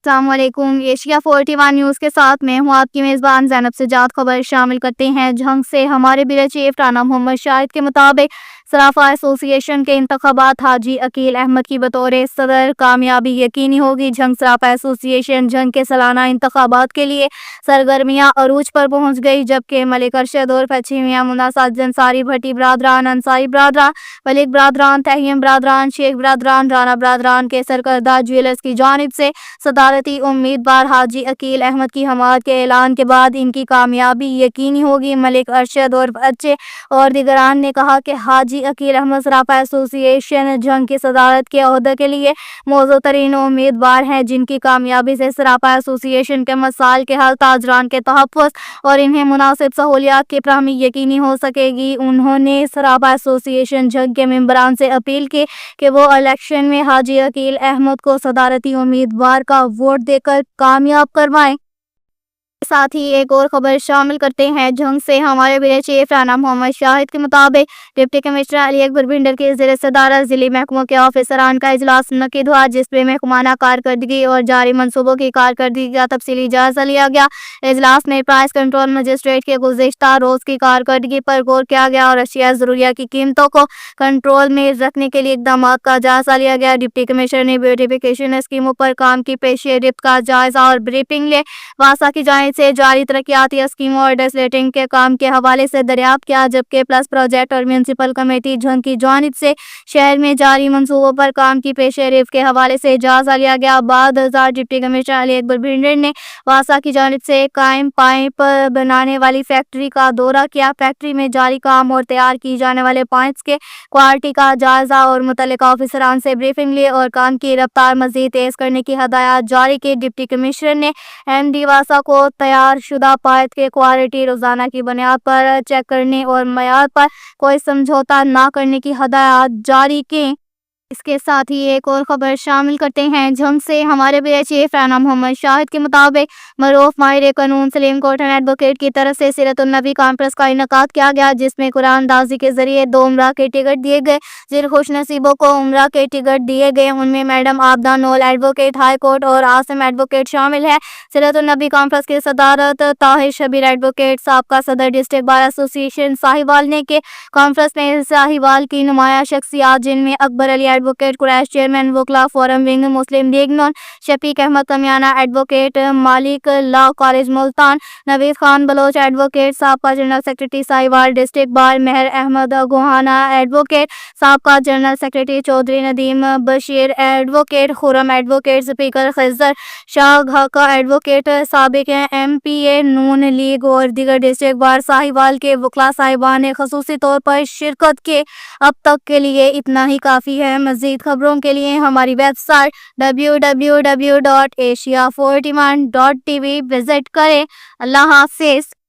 अस्सलाम वालेकुम। Asia 41 news के साथ मैं हूँ आपकी मेज़बान ज़ैनब सजाद। खबर शामिल करते हैं जंग से। हमारे ब्यूरो चीफ राना मोहम्मद शाहिद के मुताबिक सराफा एसोसिएशन के इंतखाबात हाजी अकील अहमद की बतौर सदर कामयाबी यकीनी होगी। जंग सराफा एसोसिएशन जंग के सालाना इंतखाबात के लिए सरगर्मियाँ अरूज पर पहुँच गई, जबकि मलिक अरशद और पश्चिम मियां मुन्ना साजिद अंसारी, भट्टी बरादरान, अंसारी बरादरान, मलिक बरादरान, तहीम बरादरान, शेख बरादरान, राना बरादरान के सरकर्दा ज्वेलर्स की जानिब से सदारती उम्मीदवार हाजी अकील अहमद की हमायत के ऐलान के बाद इनकी कामयाबी यकीनी होगी। मलिक अरशद और बच्चे और दिगरान ने कहा कि हाजी अकील अहमद सराफा एसोसिएशन जंग की सदारत के ओहदे के लिए मौजूद तरीन उम्मीदवार हैं, जिनकी कामयाबी से सराफा एसोसिएशन के मसाइल के हल, ताजरान के तहफ़्फ़ुज़ और इन्हें मुनासिब सहूलियात की फराहमी यकीनी हो सकेगी। उन्होंने सराफा एसोसिएशन जंग के मेंबरान से अपील की कि वो इलेक्शन में हाजी अकील अहमद को सदारती उम्मीदवार का वोट देकर कामयाब करवाएं। साथ ही एक और खबर शामिल करते हैं जंग से। हमारे ब्यूरो चीफ राना मोहम्मद शाहिद के मुताबिक डिप्टी कमिश्नर अली अकबर भिंडर के ज़ेर सदारत ज़िली महकमों के ऑफिसरान का इजलास मुनक्किद हुआ, जिसमें महकमाना कारकर्दगी और जारी मनसूबों की कारकर्दगी का तफसीली जायजा लिया गया। इजलास में प्राइस कंट्रोल मजिस्ट्रेट के गुज़िश्ता रोज़ की कारकर्दगी पर गौर किया गया और अशिया ज़रूरिया की कीमतों को कंट्रोल में रखने के लिए इक़दाम का जायजा लिया गया। डिप्टी कमिश्नर ने ब्यूटिफिकेशन स्कीमों पर काम की पेशरफ्त का जायजा और ब्रीफिंग ले वासा की जानिब से जारी तरक्याती स्कीमों और डेसलेटिंग के काम के हवाले से दरियाफ्त किया, जबकि प्लस प्रोजेक्ट और म्यूनसिपल कमेटी जंग की जानिब से शहर में जारी मंसूबों पर काम की पेशरफ्त के हवाले से जायजा लिया गया। बाद डिप्टी कमिश्नर अली अकबर भिंडर ने वासा की जानिब से कायम पाइप बनाने वाली फैक्ट्री का दौरा किया। फैक्ट्री में जारी काम और तैयार की जाने वाले पाइप्स के क्वालिटी का जायजा और मुतल्लिका ऑफिसरान से ब्रीफिंग ली और काम की रफ्तार मजीद तेज करने की हदायत जारी की। डिप्टी कमिश्नर ने MD वासा को तैयार शुदा पाइप के क्वालिटी रोजाना की बुनियाद पर चेक करने और मयार पर कोई समझौता ना करने की हदायत जारी की। इसके साथ ही एक और खबर शामिल करते हैं जंग से। हमारे ब्यूरो चीफ राना मोहम्मद शाहिद के मुताबिक मरूफ माहिर कानून सलीम कोटन एडवोकेट की तरफ से सीरत उन नबी कॉन्फ्रेंस का इनेकाद किया गया, जिसमें कुरान दाजी के जरिए 2 उम्रा के टिकट दिए गए। जिन खुश नसीबों को उम्रा के टिकट दिए गए उनमें मैडम आबदा नोल एडवोकेट हाई कोर्ट और आसिम एडवोकेट शामिल है। सीरत उन नबी कॉन्फ्रेंस की सदारत ताहिर शबीर एडवोकेट साबका सदर डिस्ट्रिक्ट बार एसोसिएशन साहिवाल ने के। कॉन्फ्रेंस में साहिवाल की नुमाया शख्सियात जिनमें अकबर अली एडवोकेट कुरैश चेयरमैन वकला forum wing Muslim League Noon, Shafiq Ahmad Kamiana advocate Malik law college Multan, Naveed Khan Baloch advocate साबका general secretary Sahiwal district bar, Mehar Ahmad Gohana advocate साबका general secretary Chaudhry Nadeem Bashir advocate Khurram advocate speaker Khizar Shah Ghaka advocate साबिक MPA नून लीग और दीगर डिस्ट्रिक्ट बार साहिवाल के वकला साहिबान ने खसूसी तौर पर शिरकत के। अब तक के लिए इतना ही काफ़ी है। मज़ीद खबरों के लिए हमारी वेबसाइट www.asia41.tv विजिट करें। अल्लाह हाफ़िज़।